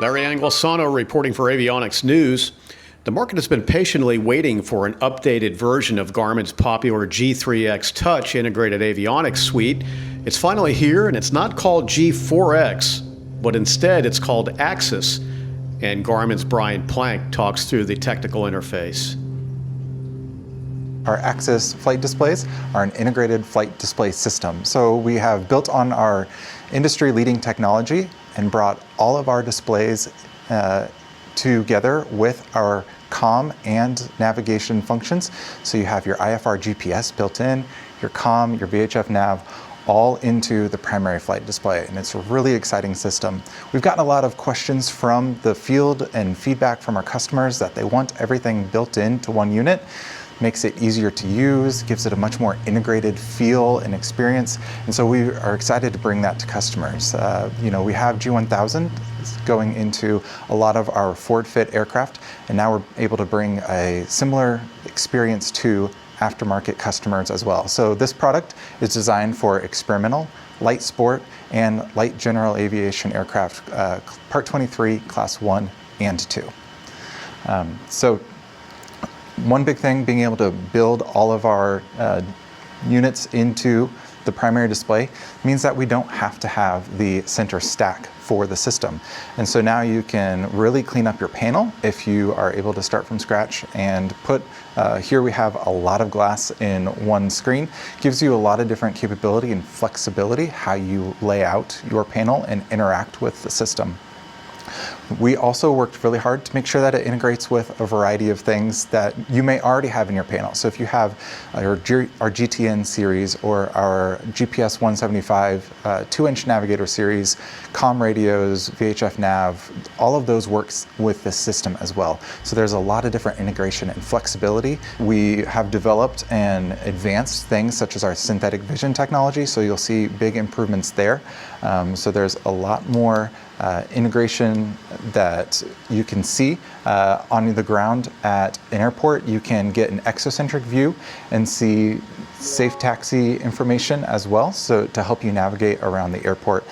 Larry Anglisano reporting for Avionics News. The market has been patiently waiting for an updated version of Garmin's popular G3X Touch integrated avionics suite. It's finally here, and it's not called G4X, but instead it's called Axis. And Garmin's Brian Plank talks through the technical interface. Our Axis flight displays are an integrated flight display system. So we have built on our industry-leading technology and brought all of our displays together with our comm and navigation functions. So you have your IFR GPS built in, your comm, your VHF nav, all into the primary flight display, and it's a really exciting system. We've gotten a lot of questions from the field and feedback from our customers that they want everything built into one unit. Makes it easier to use, gives it a much more integrated feel and experience, and so we are excited to bring that to customers. We have G1000 going into a lot of our forward-fit aircraft, and now we're able to bring a similar experience to aftermarket customers as well. So this product is designed for experimental, light sport, and light general aviation aircraft, Part 23, Class 1 and 2. One big thing, being able to build all of our units into the primary display means that we don't have to have the center stack for the system. And so now you can really clean up your panel if you are able to start from scratch and put, here we have a lot of glass in one screen. Gives you a lot of different capability and flexibility how you lay out your panel and interact with the system. We also worked really hard to make sure that it integrates with a variety of things that you may already have in your panel. So if you have our GTN series or our GPS 175 2-inch navigator series, comm radios, VHF nav, all of those works with this system as well. So there's a lot of different integration and flexibility. We have developed and advanced things such as our synthetic vision technology, so you'll see big improvements there. So there's a lot more integration that you can see on the ground at an airport. You can get an exocentric view and see safe taxi information as well, so to help you navigate around the airport.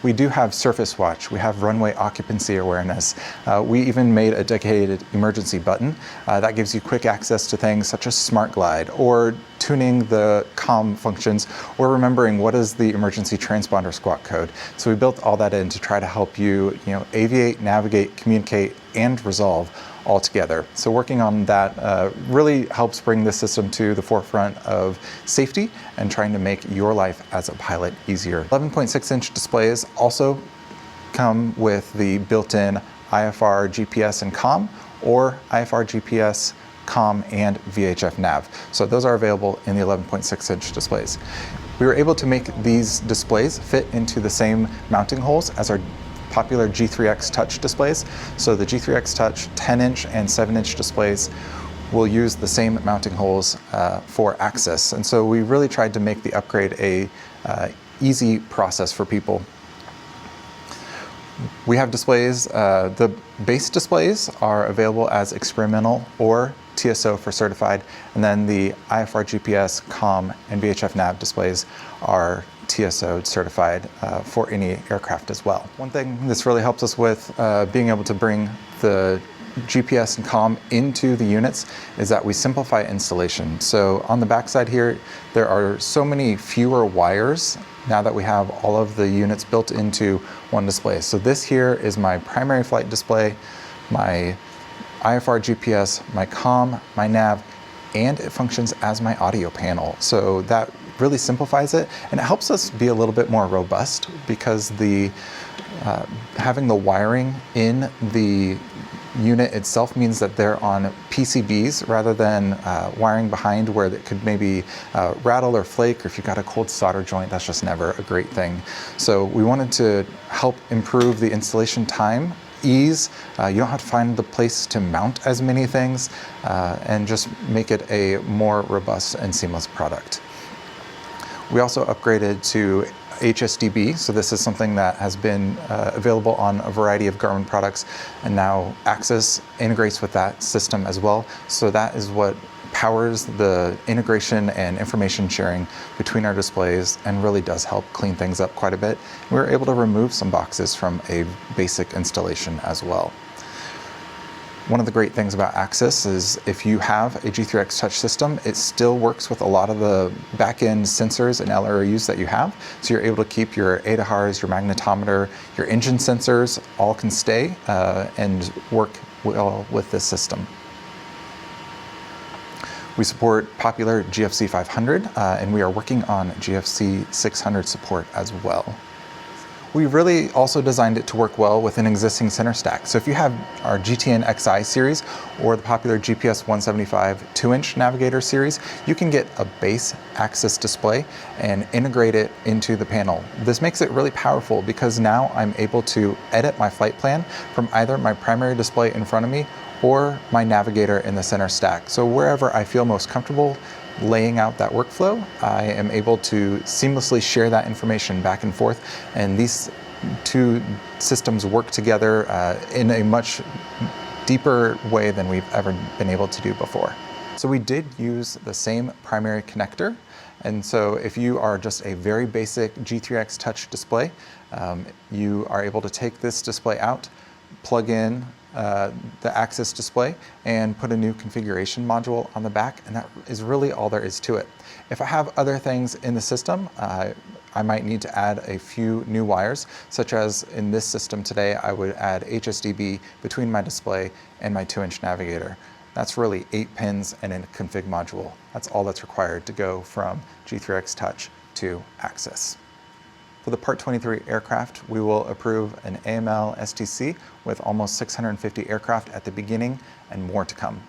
We do have surface watch, we have runway occupancy awareness. We even made a dedicated emergency button that gives you quick access to things such as Smart Glide, or tuning the comm functions, or remembering what is the emergency transponder squawk code. So we built all that in to try to help you, aviate, navigate, communicate, and resolve all together. So working on that really helps bring this system to the forefront of safety and trying to make your life as a pilot easier. 11.6-inch displays also come with the built-in IFR GPS and comm, or IFR GPS, comm, and VHF nav. So those are available in the 11.6-inch displays. We were able to make these displays fit into the same mounting holes as our popular G3X Touch displays. So the G3X Touch 10-inch and 7-inch displays will use the same mounting holes for Axis. And so we really tried to make the upgrade a easy process for people. We have displays, the base displays are available as experimental or TSO for certified, and then the IFR GPS, comm, and VHF nav displays are TSO certified for any aircraft as well. One thing this really helps us with being able to bring the GPS and comm into the units is that we simplify installation. So on the backside here, there are so many fewer wires now that we have all of the units built into one display. So this here is my primary flight display, my IFR GPS, my comm, my nav, and it functions as my audio panel. So that really simplifies it, and it helps us be a little bit more robust, because the having the wiring in the unit itself means that they're on PCBs rather than wiring behind, where it could maybe rattle or flake, or if you've got a cold solder joint, that's just never a great thing. So we wanted to help improve the installation time, ease. You don't have to find the place to mount as many things, and just make it a more robust and seamless product. We also upgraded to HSDB, so this is something that has been available on a variety of Garmin products, and now Axis integrates with that system as well. So that is what powers the integration and information sharing between our displays and really does help clean things up quite a bit. We were able to remove some boxes from a basic installation as well. One of the great things about Axis is if you have a G3X Touch system, it still works with a lot of the back-end sensors and LRUs that you have. So you're able to keep your ADAHRs, your magnetometer, your engine sensors, all can stay and work well with this system. We support popular GFC 500 and we are working on GFC 600 support as well. We really also designed it to work well with an existing center stack. So if you have our GTN XI series or the popular GPS 175 2-inch navigator series, you can get a base Axis display and integrate it into the panel. This makes it really powerful because now I'm able to edit my flight plan from either my primary display in front of me or my navigator in the center stack. So wherever I feel most comfortable laying out that workflow, I am able to seamlessly share that information back and forth, and these two systems work together in a much deeper way than we've ever been able to do before. So we did use the same primary connector, and so if you are just a very basic G3X Touch display, you are able to take this display out, plug in the Axis display and put a new configuration module on the back, and that is really all there is to it. If I have other things in the system, I might need to add a few new wires, such as in this system today, I would add HSDB between my display and my 2-inch navigator. That's really 8 pins and a config module. That's all that's required to go from G3X Touch to Axis. For the Part 23 aircraft, we will approve an AML STC with almost 650 aircraft at the beginning and more to come.